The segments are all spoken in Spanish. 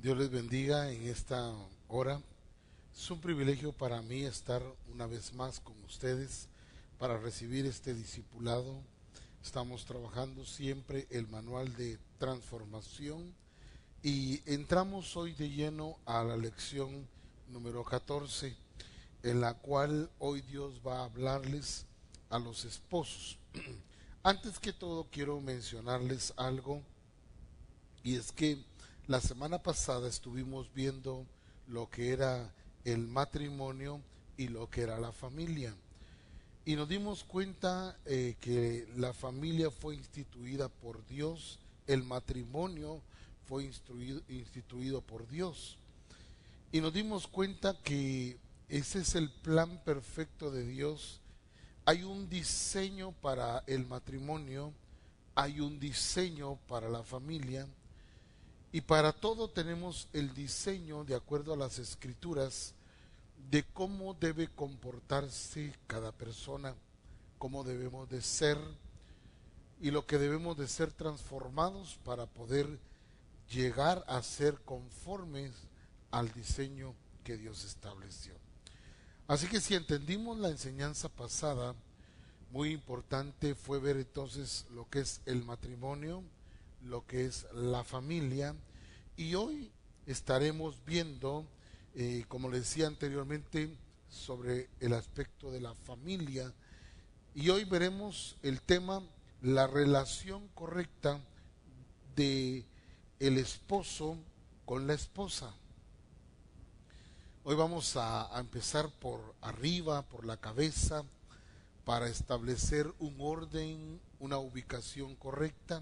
Dios les bendiga en esta hora. Es un privilegio para mí estar una vez más con ustedes para recibir este discipulado. Estamos trabajando siempre el manual de transformación y entramos hoy de lleno a la lección número 14, en la cual hoy Dios va a hablarles a los esposos. Antes que todo quiero mencionarles algo, y es que la semana pasada estuvimos viendo lo que era el matrimonio y lo que era la familia. Y nos dimos cuenta que la familia fue instituida por Dios, el matrimonio fue instituido por Dios. Y nos dimos cuenta que ese es el plan perfecto de Dios. Hay un diseño para el matrimonio, hay un diseño para la familia. Y para todo tenemos el diseño, de acuerdo a las escrituras, de cómo debe comportarse cada persona, cómo debemos de ser y lo que debemos de ser transformados para poder llegar a ser conformes al diseño que Dios estableció. Así que si entendimos la enseñanza pasada, muy importante fue ver entonces lo que es el matrimonio, lo que es la familia, y hoy estaremos viendo, como les decía anteriormente, sobre el aspecto de la familia, y hoy veremos el tema, la relación correcta de el esposo con la esposa. Hoy vamos a empezar por arriba, por la cabeza, para establecer un orden, una ubicación correcta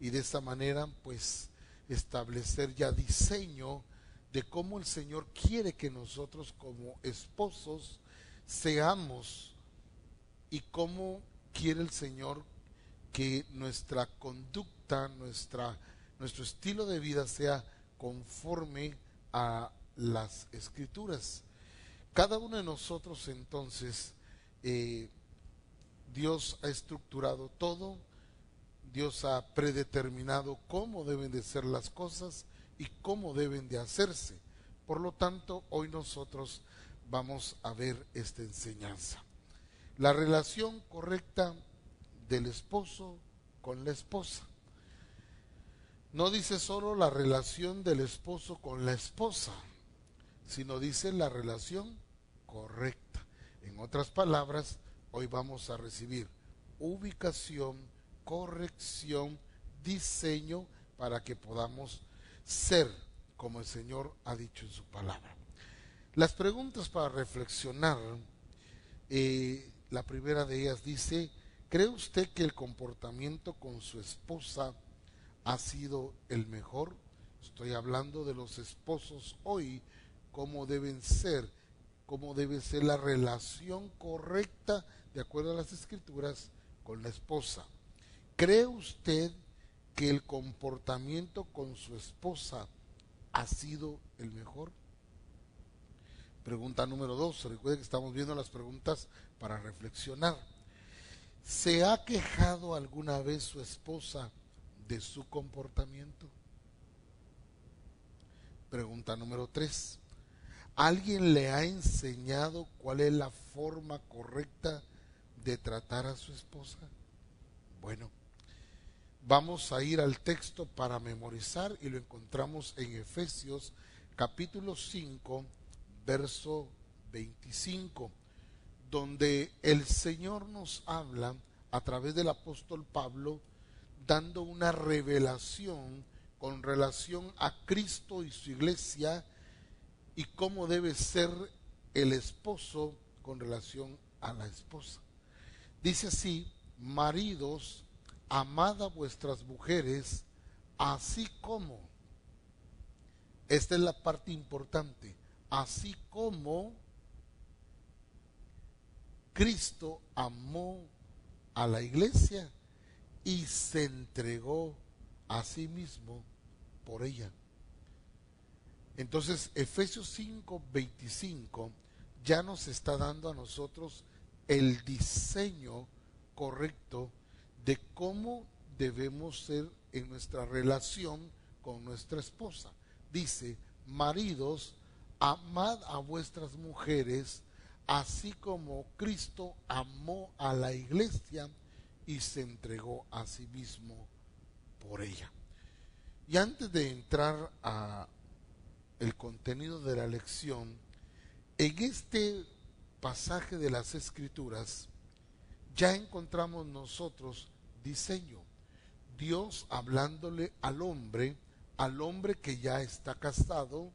y de esa manera pues establecer ya diseño de cómo el Señor quiere que nosotros como esposos seamos y cómo quiere el Señor que nuestra conducta, nuestro estilo de vida sea conforme a las escrituras. Cada uno de nosotros entonces Dios ha estructurado todo, Dios ha predeterminado cómo deben de ser las cosas y cómo deben de hacerse. Por lo tanto, hoy nosotros vamos a ver esta enseñanza. La relación correcta del esposo con la esposa. No dice solo la relación del esposo con la esposa, sino dice la relación correcta. En otras palabras, hoy vamos a recibir ubicación, corrección, diseño para que podamos ser como el Señor ha dicho en su palabra. Las preguntas para reflexionar, la primera de ellas dice, ¿cree usted que el comportamiento con su esposa ha sido el mejor? Estoy hablando de los esposos hoy, cómo deben ser, cómo debe ser la relación correcta de acuerdo a las escrituras con la esposa. ¿Cree usted que el comportamiento con su esposa ha sido el mejor? Pregunta número 2. Recuerde que estamos viendo las preguntas para reflexionar. ¿Se ha quejado alguna vez su esposa de su comportamiento? Pregunta número 3. ¿Alguien le ha enseñado cuál es la forma correcta de tratar a su esposa? Bueno, vamos a ir al texto para memorizar y lo encontramos en Efesios capítulo 5, verso 25, donde el Señor nos habla a través del apóstol Pablo, dando una revelación con relación a Cristo y su iglesia y cómo debe ser el esposo con relación a la esposa. Dice así: maridos, amad a vuestras mujeres, así como, esta es la parte importante, así como Cristo amó a la iglesia y se entregó a sí mismo por ella. Entonces, Efesios 5:25 ya nos está dando a nosotros el diseño correcto de cómo debemos ser en nuestra relación con nuestra esposa. dice: maridos, amad a vuestras mujeres, así como Cristo amó a la iglesia y se entregó a sí mismo por ella. Y antes de entrar a el contenido de la lección, en este pasaje de las Escrituras ya encontramos nosotros diseño. Dios hablándole al hombre que ya está casado,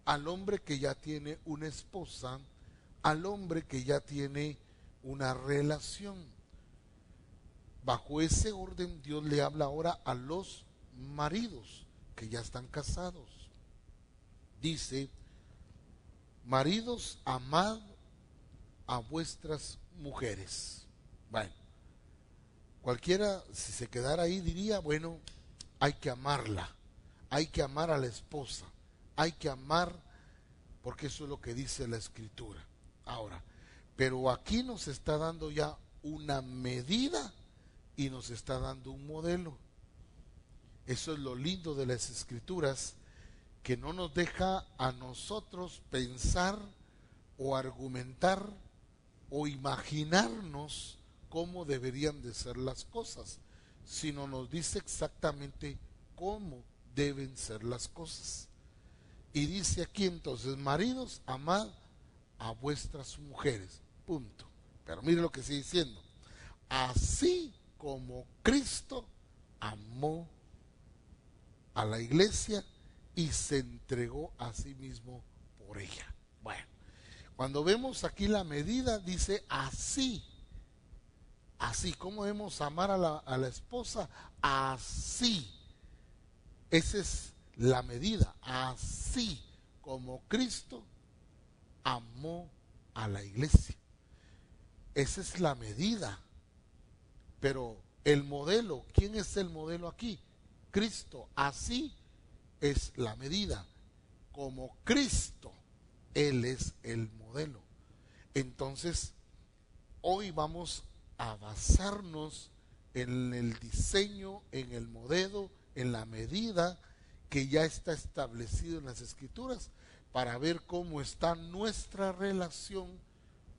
al hombre que ya tiene una esposa, al hombre que ya tiene una relación. Bajo ese orden Dios le habla ahora a los maridos que ya están casados. Dice: maridos, amad a vuestras mujeres. Bueno, cualquiera, si se quedara ahí, diría: bueno, hay que amarla, hay que amar a la esposa, hay que amar, porque eso es lo que dice la Escritura. Ahora, pero aquí nos está dando ya una medida y nos está dando un modelo. Eso es lo lindo de las Escrituras, que no nos deja a nosotros pensar o argumentar o imaginarnos cómo deberían de ser las cosas, sino nos dice exactamente cómo deben ser las cosas. Y dice aquí entonces: maridos, amad a vuestras mujeres, punto. Pero mire lo que sigue diciendo: así como Cristo amó a la iglesia y se entregó a sí mismo por ella. Bueno, cuando vemos aquí la medida, dice así. Así, ¿cómo debemos amar a la esposa? Así. Esa es la medida. Así como Cristo amó a la iglesia. Esa es la medida. Pero el modelo, ¿quién es el modelo aquí? Cristo. Así es la medida. Como Cristo, Él es el modelo. Entonces, hoy vamos a basarnos en el diseño, en el modelo, en la medida que ya está establecido en las Escrituras, para ver cómo está nuestra relación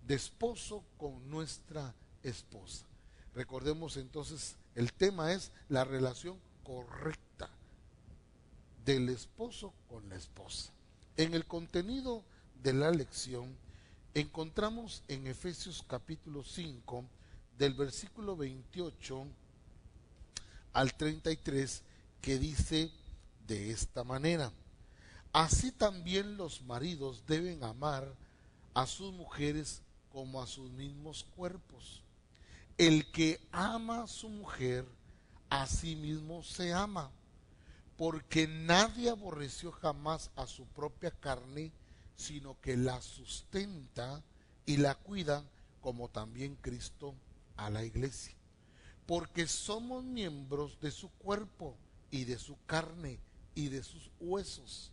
de esposo con nuestra esposa. Recordemos entonces, el tema es la relación correcta del esposo con la esposa. En el contenido de la lección encontramos en Efesios capítulo 5, del versículo 28 al 33, que dice de esta manera: así también los maridos deben amar a sus mujeres como a sus mismos cuerpos. El que ama a su mujer, a sí mismo se ama, porque nadie aborreció jamás a su propia carne, sino que la sustenta y la cuida, como también Cristo a la iglesia. Porque somos miembros de su cuerpo y de su carne y de sus huesos.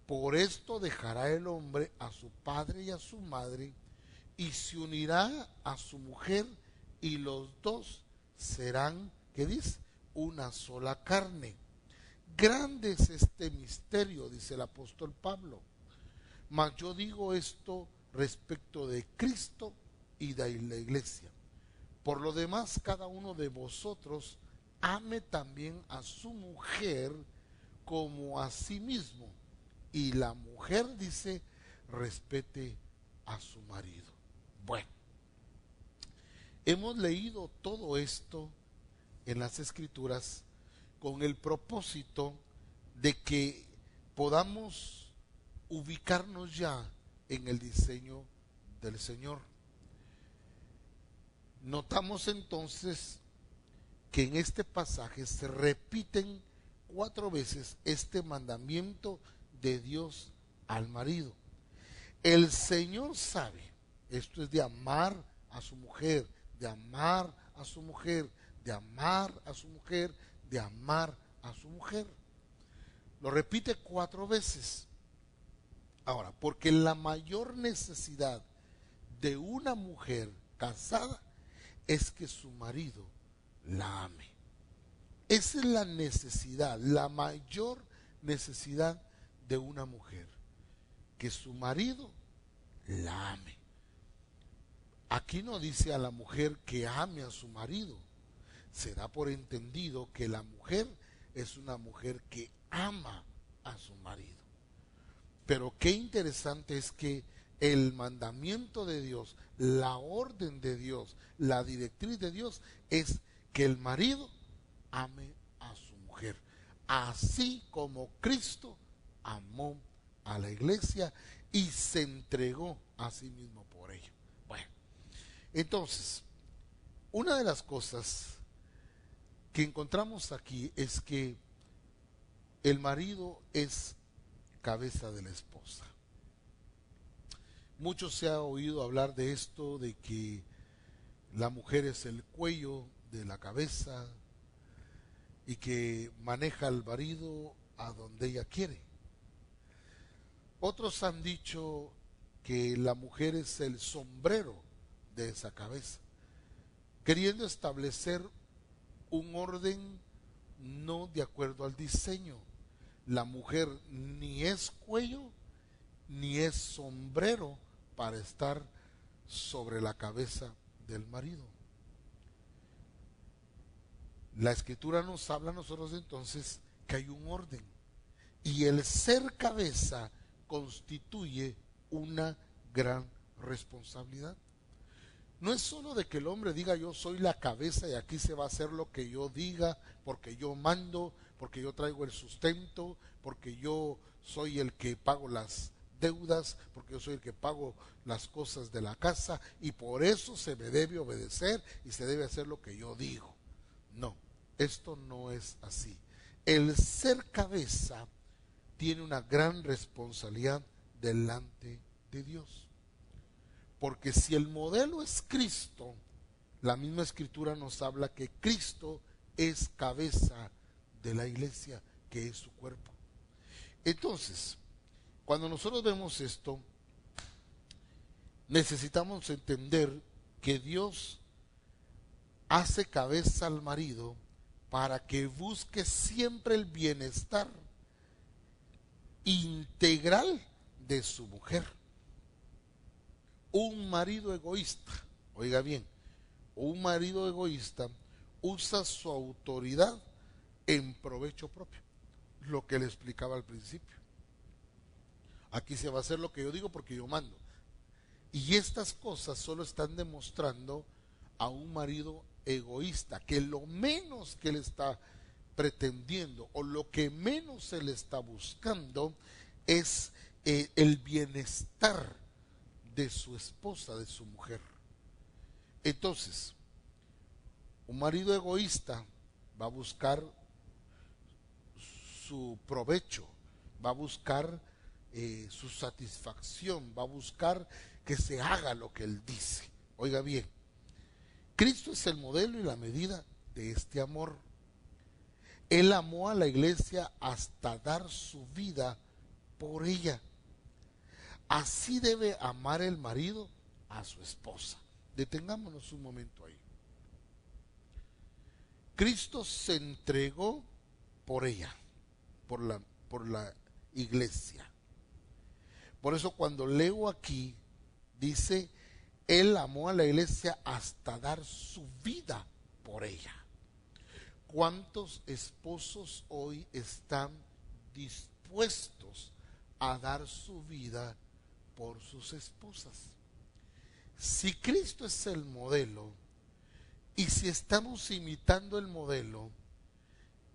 Por esto dejará el hombre a su padre y a su madre, y se unirá a su mujer, y los dos serán, ¿qué dice? Una sola carne. Grande es este misterio, dice el apóstol Pablo. Mas yo digo esto respecto de Cristo y de la iglesia. Por lo demás, cada uno de vosotros ame también a su mujer como a sí mismo. Y la mujer, dice, respete a su marido. Bueno, hemos leído todo esto en las Escrituras con el propósito de que podamos ubicarnos ya en el diseño del Señor. Notamos entonces que en este pasaje se repiten 4 veces este mandamiento de Dios al marido. El Señor sabe, esto es de amar a su mujer, de amar a su mujer, de amar a su mujer, de amar a su mujer. Lo repite 4 veces. Ahora, porque la mayor necesidad de una mujer casada es que su marido la ame. Esa es la necesidad, la mayor necesidad de una mujer, que su marido la ame. Aquí no dice a la mujer que ame a su marido. Se da por entendido que la mujer es una mujer que ama a su marido. Pero qué interesante es que el mandamiento de Dios, la orden de Dios, la directriz de Dios es que el marido ame a su mujer, así como Cristo amó a la iglesia y se entregó a sí mismo por ella. Bueno, entonces, una de las cosas que encontramos aquí es que el marido es cabeza de la esposa. Mucho se ha oído hablar de esto, de que la mujer es el cuello de la cabeza y que maneja al marido a donde ella quiere. Otros han dicho que la mujer es el sombrero de esa cabeza, queriendo establecer un orden no de acuerdo al diseño. La mujer ni es cuello ni es sombrero para estar sobre la cabeza del marido. La escritura nos habla a nosotros entonces que hay un orden, y el ser cabeza constituye una gran responsabilidad. No es solo de que el hombre diga yo soy la cabeza y aquí se va a hacer lo que yo diga, porque yo mando, porque yo traigo el sustento, porque yo soy el que pago las deudas, porque yo soy el que pago las cosas de la casa y por eso se me debe obedecer y se debe hacer lo que yo digo. No, esto no es así. El ser cabeza tiene una gran responsabilidad delante de Dios. Porque si el modelo es Cristo, la misma escritura nos habla que Cristo es cabeza de la iglesia, que es su cuerpo. Entonces, cuando nosotros vemos esto, necesitamos entender que Dios hace cabeza al marido para que busque siempre el bienestar integral de su mujer. Un marido egoísta, oiga bien, un marido egoísta usa su autoridad en provecho propio, lo que le explicaba al principio. Aquí se va a hacer lo que yo digo porque yo mando. Y estas cosas solo están demostrando a un marido egoísta, que lo menos que él está pretendiendo o lo que menos él está buscando es el bienestar de su esposa, de su mujer. Entonces, un marido egoísta va a buscar su provecho, va a buscar su satisfacción, va a buscar que se haga lo que él dice. Oiga bien, Cristo es el modelo y la medida de este amor. Él amó a la iglesia hasta dar su vida por ella. Así debe amar el marido a su esposa. Detengámonos un momento ahí. Cristo se entregó por ella, por la iglesia. Por eso cuando leo aquí, dice, Él amó a la iglesia hasta dar su vida por ella. ¿Cuántos esposos hoy están dispuestos a dar su vida por sus esposas? Si Cristo es el modelo, y si estamos imitando el modelo,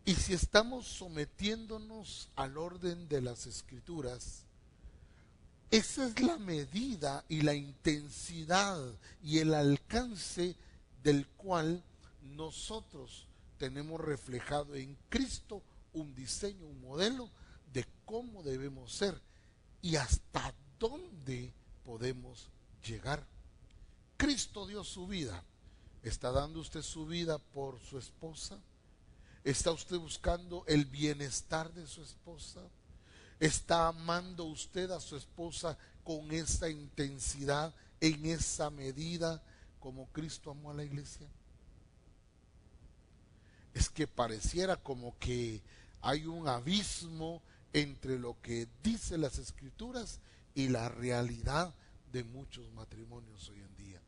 y si estamos sometiéndonos al orden de las Escrituras, esa es la medida y la intensidad y el alcance del cual nosotros tenemos reflejado en Cristo un diseño, un modelo de cómo debemos ser y hasta dónde podemos llegar. Cristo dio su vida. ¿Está dando usted su vida por su esposa? ¿Está usted buscando el bienestar de su esposa? ¿Está amando usted a su esposa con esa intensidad, en esa medida, como Cristo amó a la iglesia? Es que pareciera como que Hay un abismo entre lo que dicen las Escrituras y la realidad de muchos matrimonios hoy en día.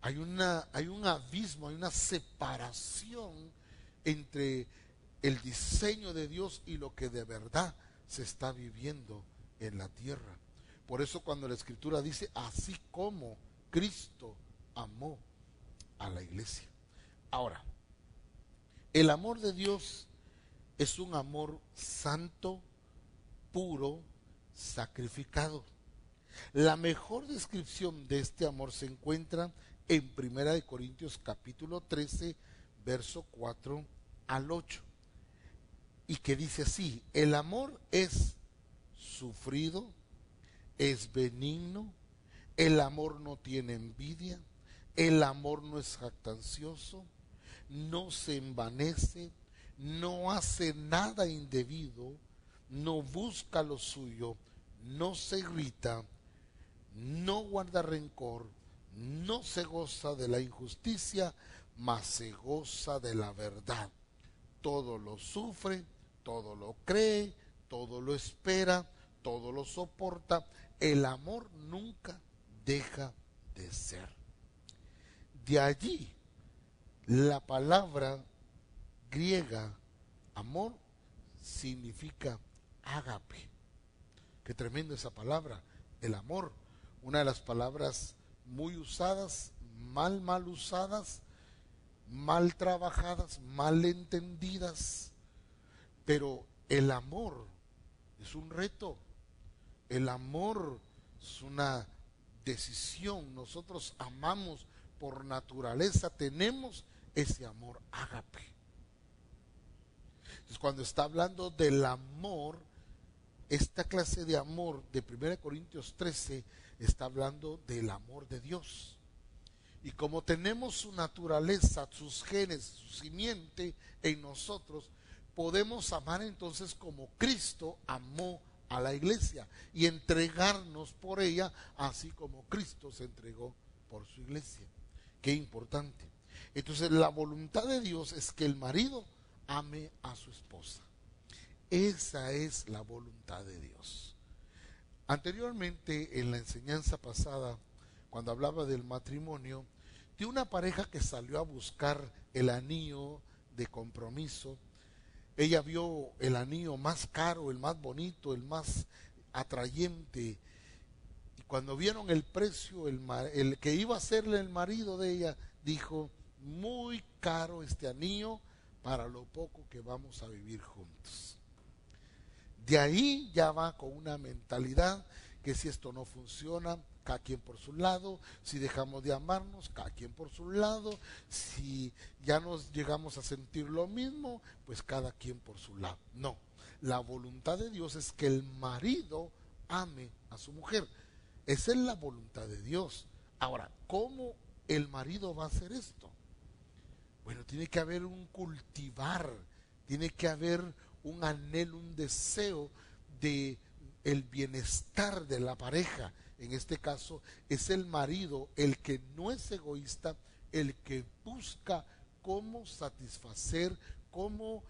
Hay un abismo, hay una separación entre el diseño de Dios y lo que de verdad se está viviendo en la tierra. Por eso cuando la Escritura dice, así como Cristo amó a la iglesia. Ahora, el amor de Dios es un amor santo, puro, sacrificado. La mejor descripción de este amor se encuentra en 1 Corintios capítulo 13, verso 4 al 8. Y que dice así: el amor es sufrido, es benigno, el amor no tiene envidia, el amor no es jactancioso, no se envanece, no hace nada indebido, no busca lo suyo, no se irrita, no guarda rencor, no se goza de la injusticia, mas se goza de la verdad. Todo lo sufre, todo lo cree, todo lo espera, todo lo soporta. El amor nunca deja de ser. De allí la palabra griega amor significa ágape. Qué tremenda esa palabra, el amor. Una de las palabras muy usadas, mal usadas, mal trabajadas, mal entendidas. Pero el amor es un reto. El amor es una decisión. Nosotros amamos por naturaleza, tenemos ese amor ágape. Entonces, cuando está hablando del amor, esta clase de amor de 1 Corintios 13 está hablando del amor de Dios. Y como tenemos su naturaleza, sus genes, su simiente en nosotros, podemos amar entonces como Cristo amó a la iglesia y entregarnos por ella, así como Cristo se entregó por su iglesia. Qué importante. Entonces, la voluntad de Dios es que el marido ame a su esposa. Esa es la voluntad de Dios. Anteriormente, en la enseñanza pasada, cuando hablaba del matrimonio, de una pareja que salió a buscar el anillo de compromiso. Ella vio el anillo más caro, el más bonito, el más atrayente. Y cuando vieron el precio, el que iba a serle el marido de ella, dijo: muy caro este anillo para lo poco que vamos a vivir juntos. De ahí ya va con una mentalidad que si esto no funciona, cada quien por su lado. Si dejamos de amarnos, cada quien por su lado. Si ya nos llegamos a sentir lo mismo, pues cada quien por su lado. No, la voluntad de Dios es que el marido ame a su mujer. Esa es la voluntad de Dios. Ahora, ¿cómo el marido va a hacer esto? Bueno, tiene que haber un cultivar, tiene que haber un anhelo, un deseo de el bienestar de la pareja. En este caso es el marido el que no es egoísta, el que busca cómo satisfacer, cómo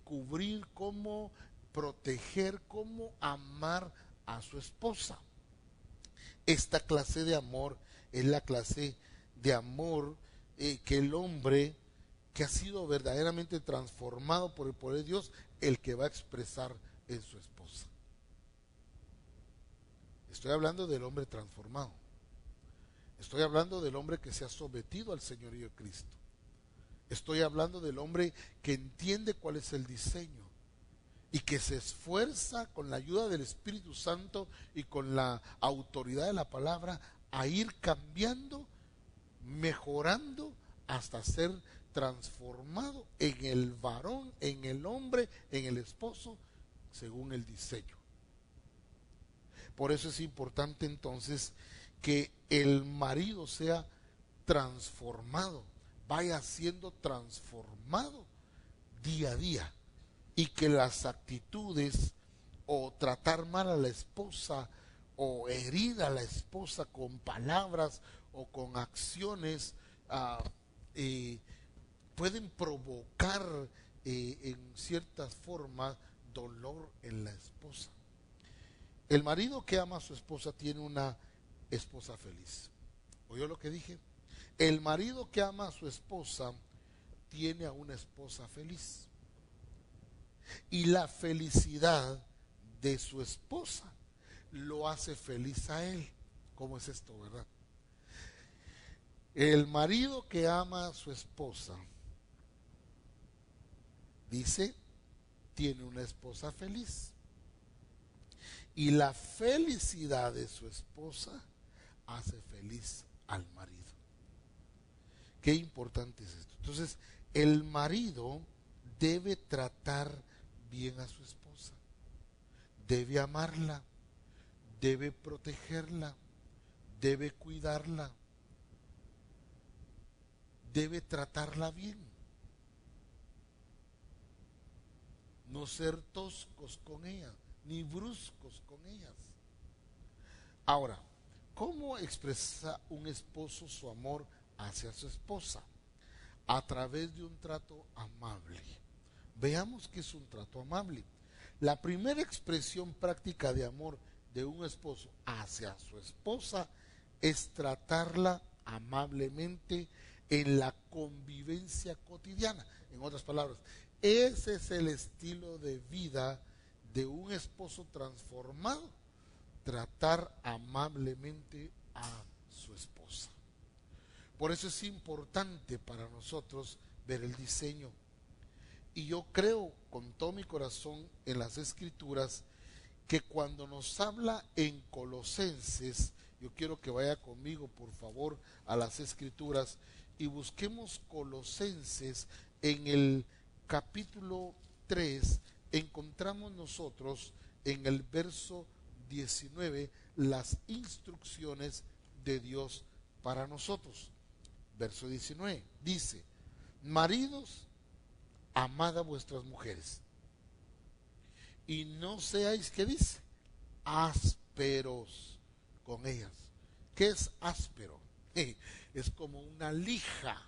cubrir, cómo proteger, cómo amar a su esposa. Esta clase de amor es la clase de amor que el hombre que ha sido verdaderamente transformado por el poder de Dios, el que va a expresar en su esposa. Estoy hablando del hombre transformado. Estoy hablando del hombre que se ha sometido al señorío de Cristo. Estoy hablando del hombre que entiende cuál es el diseño y que se esfuerza con la ayuda del Espíritu Santo y con la autoridad de la palabra a ir cambiando, mejorando hasta ser transformado en el varón, en el hombre, en el esposo, según el diseño. Por eso es importante entonces que el marido sea transformado, vaya siendo transformado día a día, y que las actitudes o tratar mal a la esposa o herir a la esposa con palabras o con acciones pueden provocar en cierta forma dolor en la esposa. El marido que ama a su esposa tiene una esposa feliz. ¿Oyó lo que dije? El marido que ama a su esposa tiene a una esposa feliz. Y la felicidad de su esposa lo hace feliz a él. ¿Cómo es esto, verdad? El marido que ama a su esposa, dice, tiene una esposa feliz. Y la felicidad de su esposa hace feliz al marido. Qué importante es esto. Entonces, el marido debe tratar bien a su esposa. Debe amarla, debe protegerla, debe cuidarla, debe tratarla bien. No ser toscos con ella, ni bruscos con ellas. Ahora, ¿cómo expresa un esposo su amor hacia su esposa? A través de un trato amable. Veamos qué es un trato amable. La primera expresión práctica de amor de un esposo hacia su esposa es tratarla amablemente en la convivencia cotidiana. En otras palabras, ese es el estilo de vida de un esposo transformado, tratar amablemente a su esposa. Por eso es importante para nosotros ver el diseño. Y yo creo con todo mi corazón en las Escrituras que cuando nos habla en Colosenses, yo quiero que vaya conmigo por favor a las Escrituras y busquemos Colosenses en el capítulo 3, encontramos nosotros en el verso 19 las instrucciones de Dios para nosotros. Verso 19 dice: maridos, amad a vuestras mujeres y no seáis, ¿qué dice? Ásperos con ellas. ¿Qué es áspero? Es como una lija.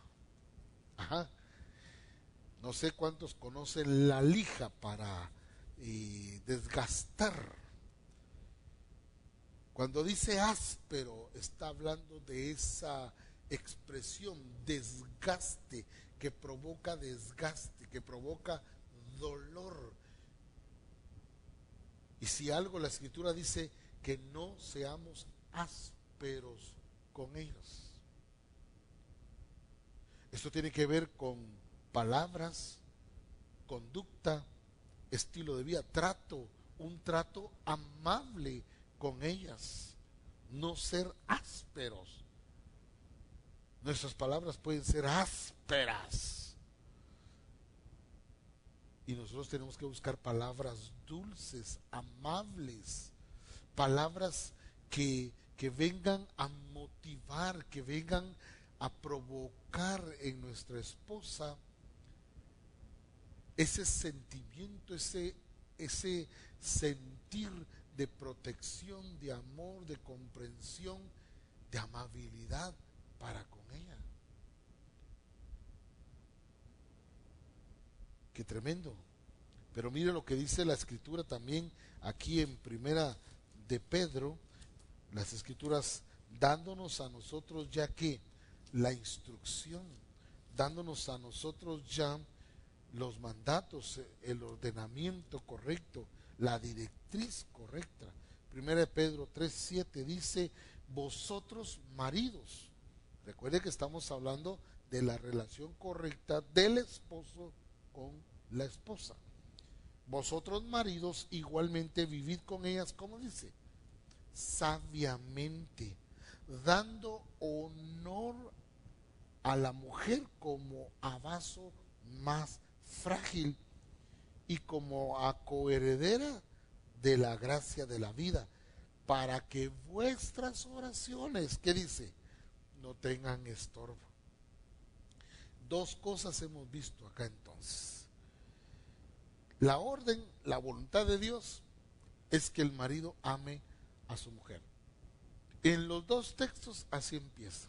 Ajá. No sé cuántos conocen la lija para desgastar. Cuando dice áspero, está hablando de esa expresión, desgaste, que provoca desgaste, que provoca dolor. Y si algo la Escritura dice, que no seamos ásperos con ellos. Esto tiene que ver con palabras, conducta, estilo de vida, trato, un trato amable con ellas, no ser ásperos. Nuestras palabras pueden ser ásperas y nosotros tenemos que buscar palabras dulces, amables, palabras que vengan a motivar, que vengan a provocar en nuestra esposa ese sentimiento, ese sentir de protección, de amor, de comprensión, de amabilidad para con ella. Qué tremendo. Pero mire lo que dice la Escritura también aquí en Primera de Pedro, las Escrituras dándonos a nosotros ya que la instrucción, dándonos a nosotros ya los mandatos, el ordenamiento correcto, la directriz correcta. Primera de Pedro 3:7 dice: vosotros maridos, recuerde que estamos hablando de la relación correcta del esposo con la esposa. Vosotros maridos igualmente vivid con ellas, como dice, sabiamente, dando honor a la mujer como a vaso más frágil y como a coheredera de la gracia de la vida, para que vuestras oraciones, ¿qué dice?, no tengan estorbo. Dos cosas hemos visto acá entonces. La orden, la voluntad de Dios es que el marido ame a su mujer. En los dos textos así empieza.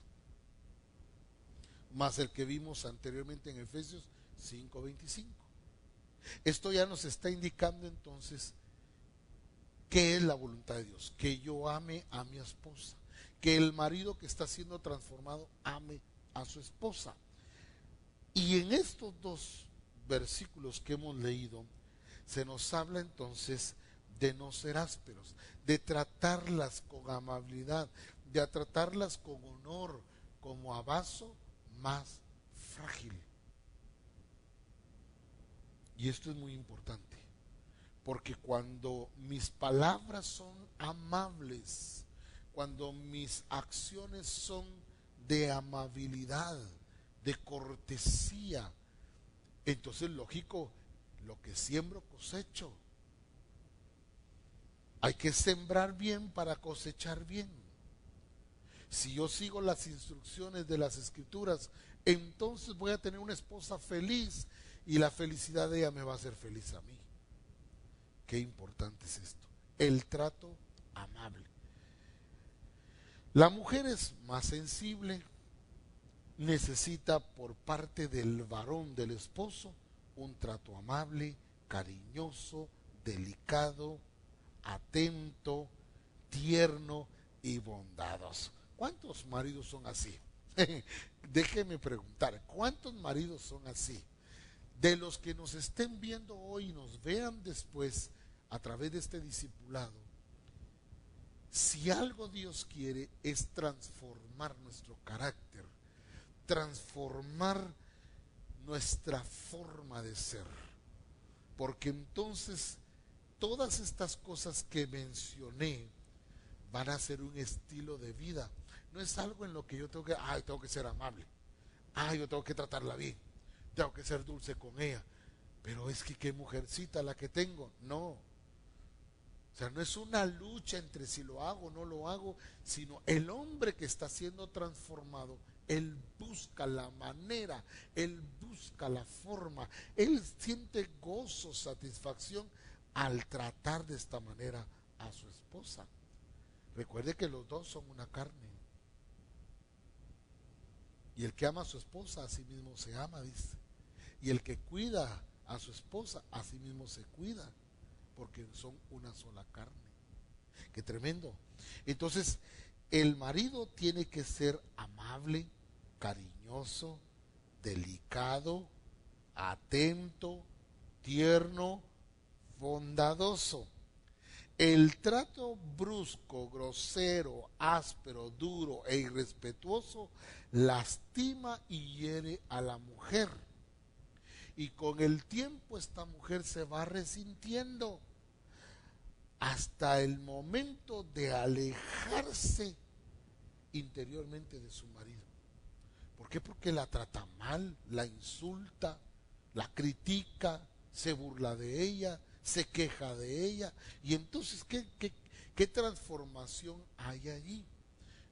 Más el que vimos anteriormente en Efesios 5:25. Esto ya nos está indicando entonces qué es la voluntad de Dios, que yo ame a mi esposa, que el marido que está siendo transformado ame a su esposa. Y en estos dos versículos que hemos leído, se nos habla entonces de no ser ásperos, de tratarlas con amabilidad, de tratarlas con honor, como a vaso más frágil. Y esto es muy importante, porque cuando mis palabras son amables, cuando mis acciones son de amabilidad, de cortesía, entonces lógico, lo que siembro cosecho. Hay que sembrar bien para cosechar bien. Si yo sigo las instrucciones de las escrituras, entonces voy a tener una esposa feliz y la felicidad de ella me va a hacer feliz a mí. Qué importante es esto, el trato amable. La mujer es más sensible, necesita por parte del varón, del esposo, un trato amable, cariñoso, delicado, atento, tierno y bondadoso. ¿Cuántos maridos son así? Déjenme preguntar, ¿cuántos maridos son así? De los que nos estén viendo hoy y nos vean después a través de este discipulado, si algo Dios quiere es transformar nuestro carácter, transformar nuestra forma de ser, porque entonces todas estas cosas que mencioné van a ser un estilo de vida. No es algo en lo que yo tengo que ser amable, yo tengo que tratarla bien, tengo que ser dulce con ella, pero es que qué mujercita la que tengo. No, o sea, no es una lucha entre si lo hago o no lo hago, sino el hombre que está siendo transformado, él busca la manera, él busca la forma, él siente gozo, satisfacción al tratar de esta manera a su esposa. Recuerde que los dos son una carne. Y el que ama a su esposa, a sí mismo se ama, dice. Y el que cuida a su esposa, a sí mismo se cuida, porque son una sola carne. Qué tremendo. Entonces, el marido tiene que ser amable, cariñoso, delicado, atento, tierno, bondadoso. El trato brusco, grosero, áspero, duro e irrespetuoso lastima y hiere a la mujer. Y con el tiempo esta mujer se va resintiendo hasta el momento de alejarse interiormente de su marido. ¿Por qué? Porque la trata mal, la insulta, la critica, se burla de ella, se queja de ella. Y entonces, ¿qué transformación hay allí?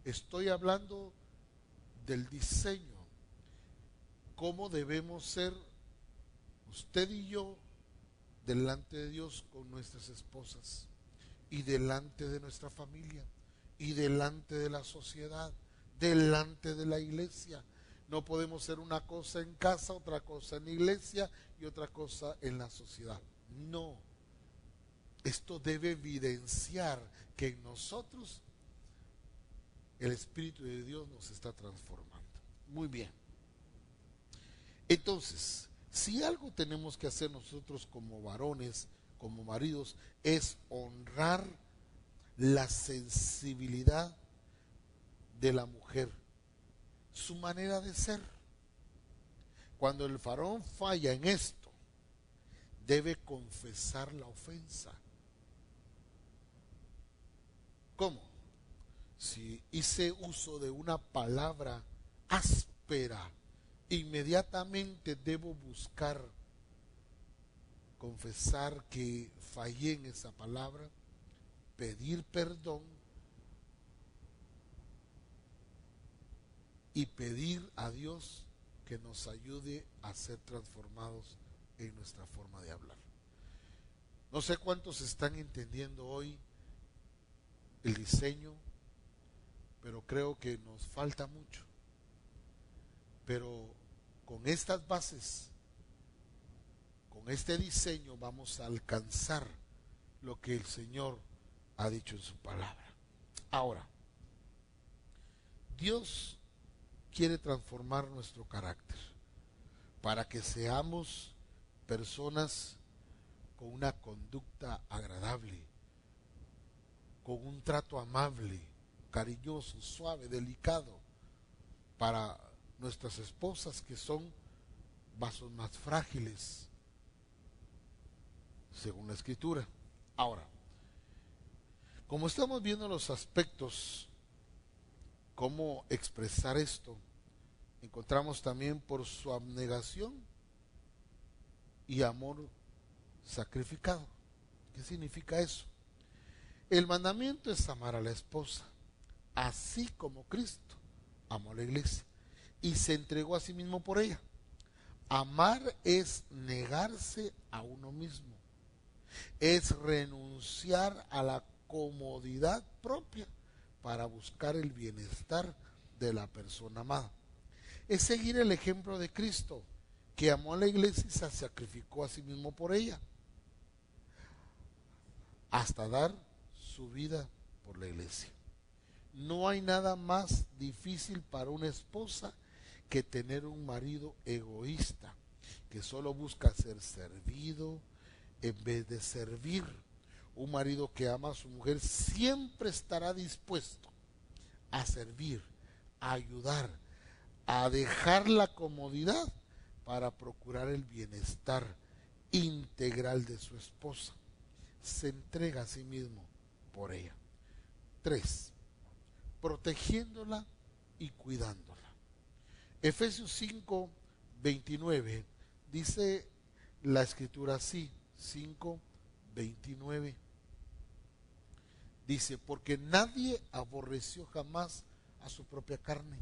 Estoy hablando del diseño. ¿Cómo debemos ser usted y yo delante de Dios con nuestras esposas y delante de nuestra familia y delante de la sociedad, delante de la iglesia? No podemos ser una cosa en casa, otra cosa en la iglesia y otra cosa en la sociedad. No. Esto debe evidenciar que en nosotros el Espíritu de Dios nos está transformando. Muy bien. Entonces, si algo tenemos que hacer nosotros como varones, como maridos, es honrar la sensibilidad de la mujer, su manera de ser. Cuando el varón falla en esto, debe confesar la ofensa. ¿Cómo? Si hice uso de una palabra áspera, inmediatamente debo buscar confesar que fallé en esa palabra, pedir perdón y pedir a Dios que nos ayude a ser transformados en nuestra forma de hablar. No sé cuántos están entendiendo hoy el diseño, pero creo que nos falta mucho. Pero con estas bases, con este diseño vamos a alcanzar lo que el Señor ha dicho en su palabra. Ahora, Dios quiere transformar nuestro carácter para que seamos personas con una conducta agradable, con un trato amable, cariñoso, suave, delicado, para nuestras esposas, que son vasos más frágiles, según la Escritura. Ahora, como estamos viendo los aspectos, cómo expresar esto, encontramos también por su abnegación y amor sacrificado. ¿Qué significa eso? El mandamiento es amar a la esposa, así como Cristo amó a la iglesia y se entregó a sí mismo por ella. Amar es negarse a uno mismo, es renunciar a la comodidad propia para buscar el bienestar de la persona amada. Es seguir el ejemplo de Cristo, que amó a la iglesia y se sacrificó a sí mismo por ella, hasta dar su vida por la iglesia. No hay nada más difícil para una esposa que tener un marido egoísta, que solo busca ser servido en vez de servir. Un marido que ama a su mujer siempre estará dispuesto a servir, a ayudar, a dejar la comodidad para procurar el bienestar integral de su esposa. Se entrega a sí mismo por ella. 3. Protegiéndola y cuidándola. Efesios 5, 29 dice la Escritura así, 5, 29. Dice, porque nadie aborreció jamás a su propia carne,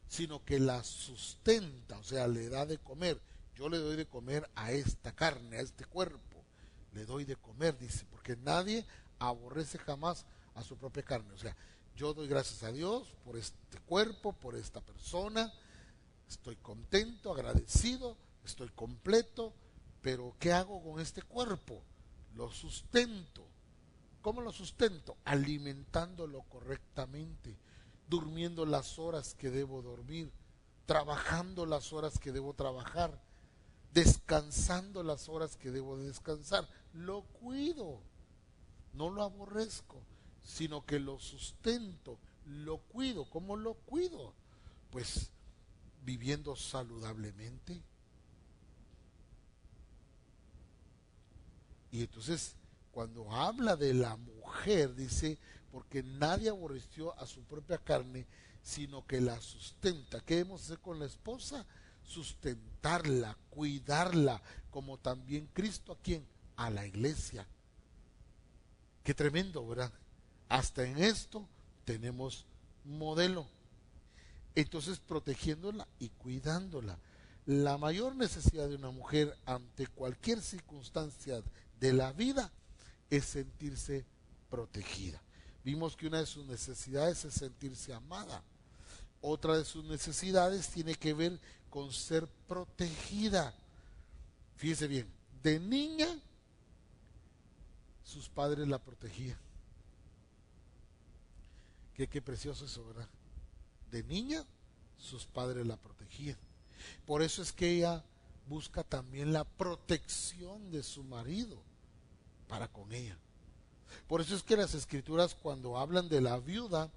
sino que la sustenta, o sea, le da de comer. Yo le doy de comer a esta carne, a este cuerpo, le doy de comer, dice, porque nadie aborrece jamás a su propia carne. O sea, yo doy gracias a Dios por este cuerpo, por esta persona, estoy contento, agradecido, estoy completo, pero ¿qué hago con este cuerpo? Lo sustento. ¿Cómo lo sustento? Alimentándolo correctamente, durmiendo las horas que debo dormir, trabajando las horas que debo trabajar, descansando las horas que debo descansar. Lo cuido, no lo aborrezco, sino que lo sustento, lo cuido. ¿Cómo lo cuido? Pues viviendo saludablemente. Y entonces, cuando habla de la mujer, dice, porque nadie aborreció a su propia carne, sino que la sustenta. ¿Qué debemos hacer con la esposa? Sustentarla, cuidarla, como también Cristo, ¿a quién? A la iglesia. Qué tremendo, ¿verdad? Hasta en esto tenemos modelo. Entonces, protegiéndola y cuidándola. La mayor necesidad de una mujer ante cualquier circunstancia de la vida es sentirse protegida. Vimos que una de sus necesidades es sentirse amada. Otra de sus necesidades tiene que ver con ser protegida. Fíjese bien, de niña sus padres la protegían. Qué precioso eso, ¿verdad? De niña sus padres la protegían. Por eso es que ella busca también la protección de su marido para con ella. Por eso es que las Escrituras, cuando hablan de la viuda,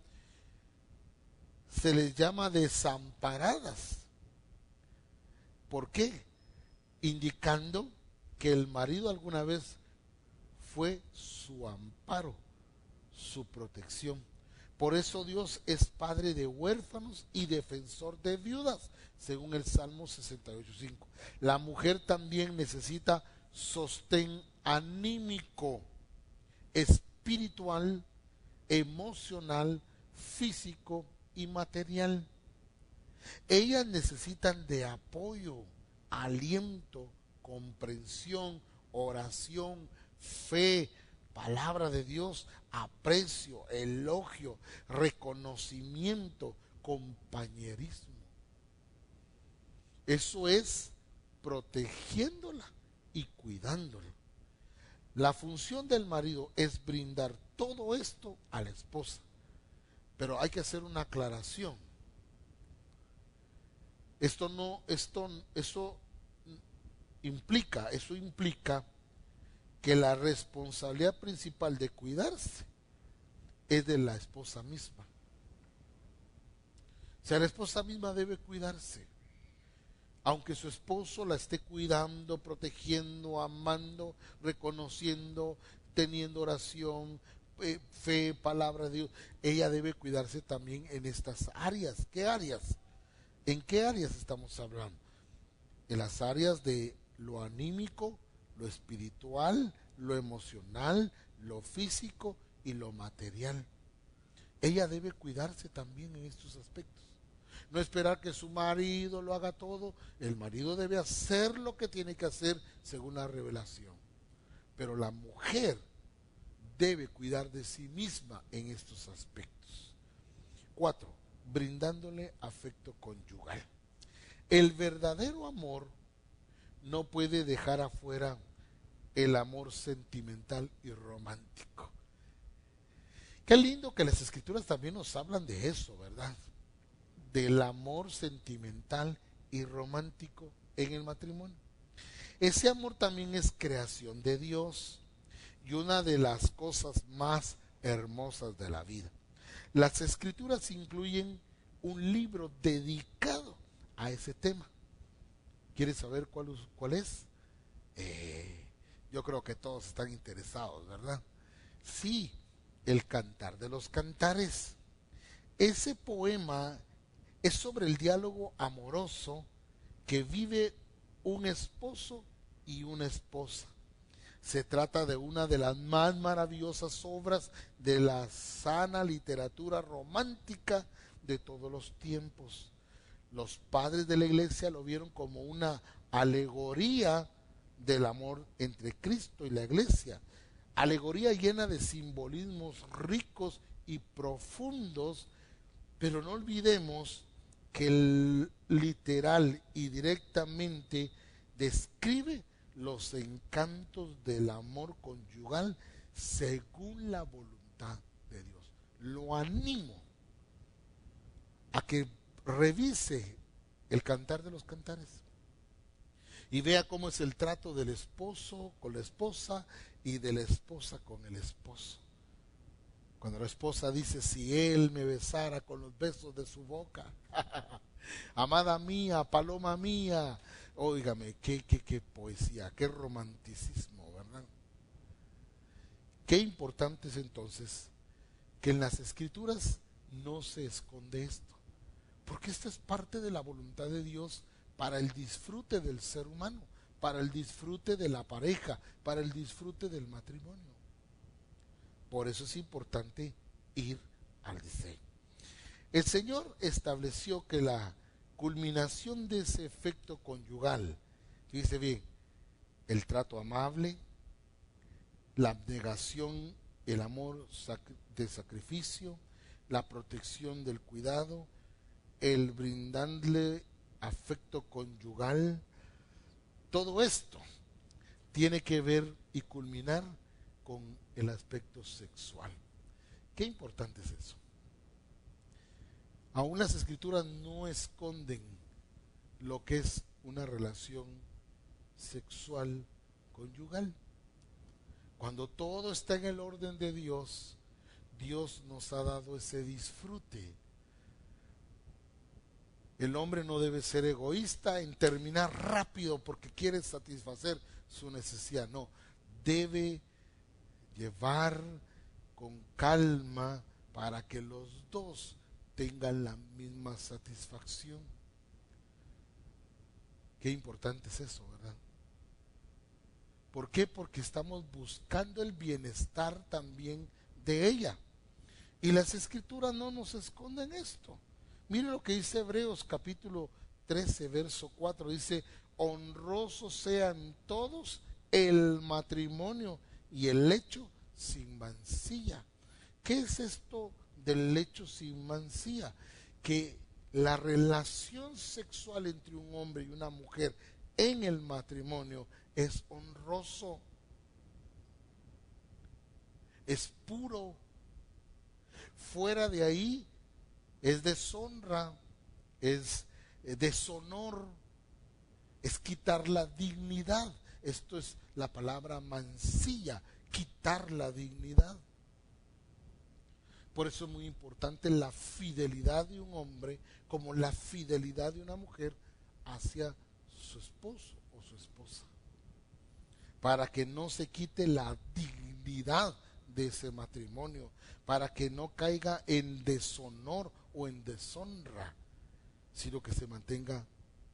se les llama desamparadas. ¿Por qué? Indicando que el marido alguna vez fue su amparo, su protección. Por eso Dios es padre de huérfanos y defensor de viudas, según el Salmo 68:5. La mujer también necesita sostén anímico, espiritual, emocional, físico y material. Ellas necesitan de apoyo, aliento, comprensión, oración, fe, palabra de Dios, aprecio, elogio, reconocimiento, compañerismo. Eso es protegiéndola y cuidándolo. La función del marido es brindar todo esto a la esposa. Pero hay que hacer una aclaración. Eso implica que la responsabilidad principal de cuidarse es de la esposa misma. O sea, la esposa misma debe cuidarse. Aunque su esposo la esté cuidando, protegiendo, amando, reconociendo, teniendo oración, fe, palabra de Dios, ella debe cuidarse también en estas áreas. ¿Qué áreas? ¿En qué áreas estamos hablando? En las áreas de lo anímico, lo espiritual, lo emocional, lo físico y lo material. Ella debe cuidarse también en estos aspectos. No esperar que su marido lo haga todo. El marido debe hacer lo que tiene que hacer según la revelación. Pero la mujer debe cuidar de sí misma en estos aspectos. 4. Brindándole afecto conyugal. El verdadero amor no puede dejar afuera el amor sentimental y romántico. Qué lindo que las escrituras también nos hablan de eso, ¿verdad? Del amor sentimental y romántico en el matrimonio. Ese amor también es creación de Dios y una de las cosas más hermosas de la vida. Las escrituras incluyen un libro dedicado a ese tema. ¿Quieres saber cuál es? Yo creo que todos están interesados, ¿verdad? Sí, el Cantar de los Cantares. Ese poema es sobre el diálogo amoroso que vive un esposo y una esposa. Se trata de una de las más maravillosas obras de la sana literatura romántica de todos los tiempos. Los padres de la iglesia lo vieron como una alegoría del amor entre Cristo y la iglesia. Alegoría llena de simbolismos ricos y profundos, pero no olvidemos que literal y directamente describe los encantos del amor conyugal según la voluntad de Dios. Lo animo a que revise el Cantar de los Cantares y vea cómo es el trato del esposo con la esposa y de la esposa con el esposo. Cuando la esposa dice, si él me besara con los besos de su boca, amada mía, paloma mía, óigame, qué poesía, qué romanticismo, ¿verdad? Qué importante es entonces que en las escrituras no se esconde esto, porque esta es parte de la voluntad de Dios para el disfrute del ser humano, para el disfrute de la pareja, para el disfrute del matrimonio. Por eso es importante ir al diseño. El Señor estableció que la culminación de ese efecto conyugal, dice bien, el trato amable, la abnegación, el amor de sacrificio, la protección del cuidado, el brindarle afecto conyugal, todo esto tiene que ver y culminar con el aspecto sexual. Qué importante es eso. Aún las escrituras no esconden lo que es una relación sexual conyugal. Cuando todo está en el orden de Dios, Dios nos ha dado ese disfrute. El hombre no debe ser egoísta en terminar rápido porque quiere satisfacer su necesidad. No, debe llevar con calma para que los dos tengan la misma satisfacción. Qué importante es eso, ¿verdad? ¿Por qué? Porque estamos buscando el bienestar también de ella. Y las escrituras no nos esconden esto. Mire lo que dice Hebreos capítulo 13, verso 4. Dice, honrosos sean todos el matrimonio y el lecho sin mancilla. ¿Qué es esto del lecho sin mancilla? Que la relación sexual entre un hombre y una mujer en el matrimonio es honroso, es puro. Fuera de ahí es deshonra, es deshonor, es quitar la dignidad. Esto es la palabra mancilla, quitar la dignidad. Por eso es muy importante la fidelidad de un hombre como la fidelidad de una mujer hacia su esposo o su esposa, para que no se quite la dignidad de ese matrimonio, para que no caiga en deshonor o en deshonra, sino que se mantenga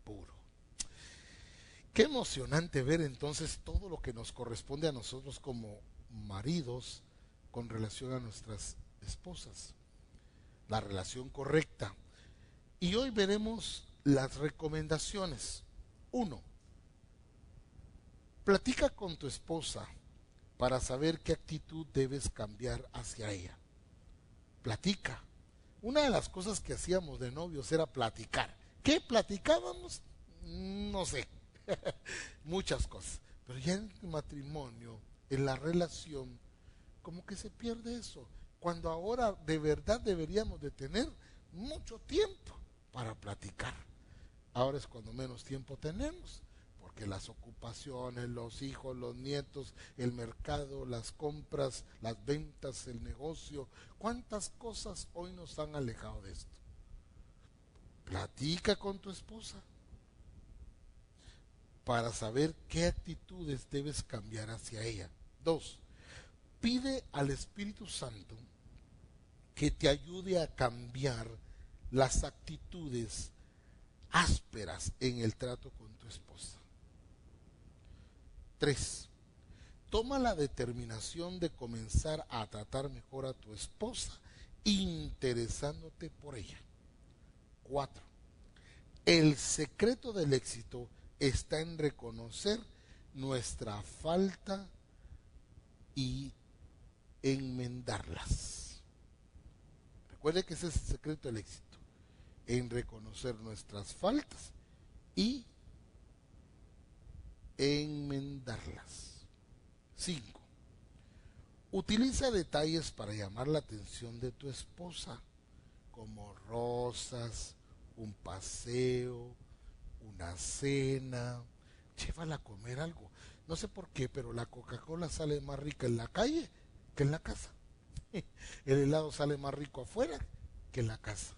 puro. Qué emocionante ver entonces todo lo que nos corresponde a nosotros como maridos con relación a nuestras esposas, la relación correcta. Y hoy veremos las recomendaciones. 1. Platica con tu esposa para saber qué actitud debes cambiar hacia ella. Platica. Una de las cosas que hacíamos de novios era platicar. ¿Qué platicábamos? No sé. Muchas cosas. Pero ya en el matrimonio, en la relación, como que se pierde eso. Cuando ahora de verdad deberíamos de tener mucho tiempo para platicar. Ahora es cuando menos tiempo tenemos, porque las ocupaciones, los hijos, los nietos, el mercado, las compras, las ventas, el negocio, cuántas cosas hoy nos han alejado de esto. Platica con tu esposa para saber qué actitudes debes cambiar hacia ella. 2. Pide al Espíritu Santo que te ayude a cambiar las actitudes ásperas en el trato con tu esposa. 3. Toma la determinación de comenzar a tratar mejor a tu esposa, interesándote por ella. 4. El secreto del éxito está en reconocer nuestra falta y enmendarlas. Recuerde que ese es el secreto del éxito, en reconocer nuestras faltas y enmendarlas. 5. Utiliza detalles para llamar la atención de tu esposa, como rosas, un paseo, una cena. Llévala a comer algo. No sé por qué, pero la Coca-Cola sale más rica en la calle que en la casa. El helado sale más rico afuera que en la casa.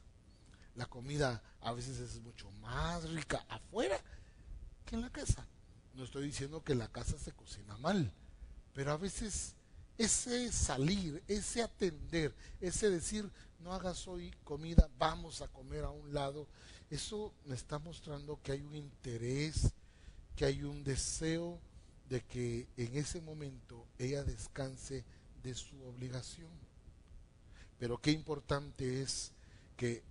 La comida a veces es mucho más rica afuera que en la casa. No estoy diciendo que en la casa se cocina mal, pero a veces ese salir, ese atender, ese decir, no hagas hoy comida, vamos a comer a un lado, eso me está mostrando que hay un interés, que hay un deseo de que en ese momento ella descanse de su obligación. Pero qué importante es que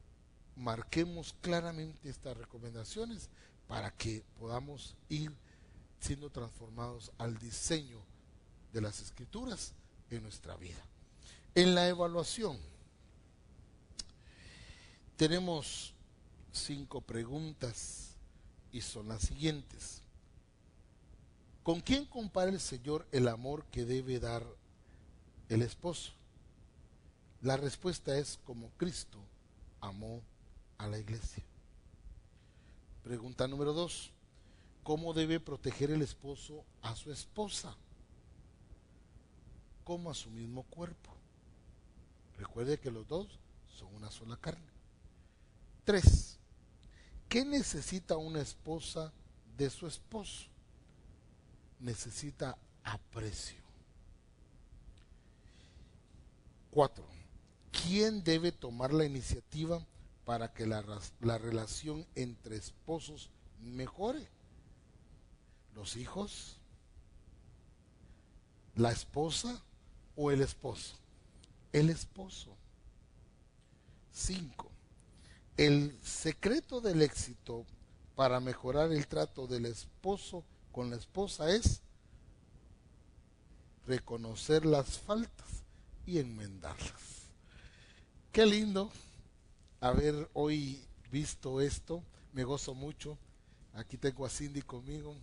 marquemos claramente estas recomendaciones para que podamos ir siendo transformados al diseño de las Escrituras en nuestra vida. En la evaluación tenemos 5 preguntas y son las siguientes. ¿Con quién compara el Señor el amor que debe dar el esposo? La respuesta es como Cristo amó a la iglesia. Pregunta número 2. ¿Cómo debe proteger el esposo a su esposa? Como a su mismo cuerpo. Recuerde que los dos son una sola carne. 3. ¿Qué necesita una esposa de su esposo? Necesita aprecio. 4. ¿Quién debe tomar la iniciativa para que la relación entre esposos mejore? ¿Los hijos? ¿La esposa o el esposo? El esposo. 5. El secreto del éxito para mejorar el trato del esposo con la esposa es reconocer las faltas y enmendarlas. Qué lindo haber hoy visto esto. Me gozo mucho. Aquí tengo a Cindy conmigo.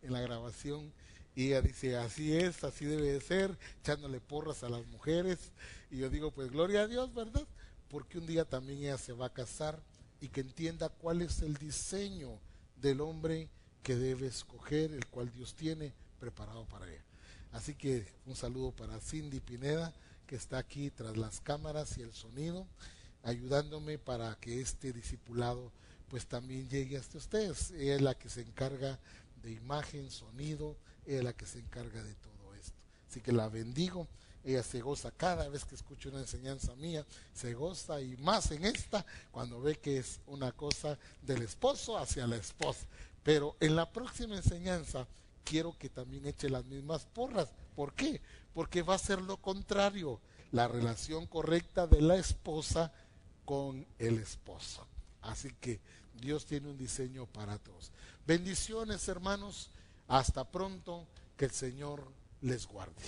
en la grabación. Y ella dice, así es, así debe de ser, echándole porras a las mujeres. Y yo digo, pues gloria a Dios, ¿verdad? Porque un día también ella se va a casar y que entienda cuál es el diseño del hombre que debe escoger, el cual Dios tiene preparado para ella. Así que un saludo para Cindy Pineda, que está aquí tras las cámaras y el sonido, ayudándome para que este discipulado pues también llegue hasta ustedes. Ella es la que se encarga de imagen, sonido, ella es la que se encarga de todo esto. Así que la bendigo. Ella se goza cada vez que escucha una enseñanza mía, se goza, y más en esta, cuando ve que es una cosa del esposo hacia la esposa. Pero en la próxima enseñanza quiero que también eche las mismas porras. ¿Por qué? Porque va a ser lo contrario, la relación correcta de la esposa con el esposo. Así que Dios tiene un diseño para todos. Bendiciones, hermanos. Hasta pronto. Que el Señor les guarde.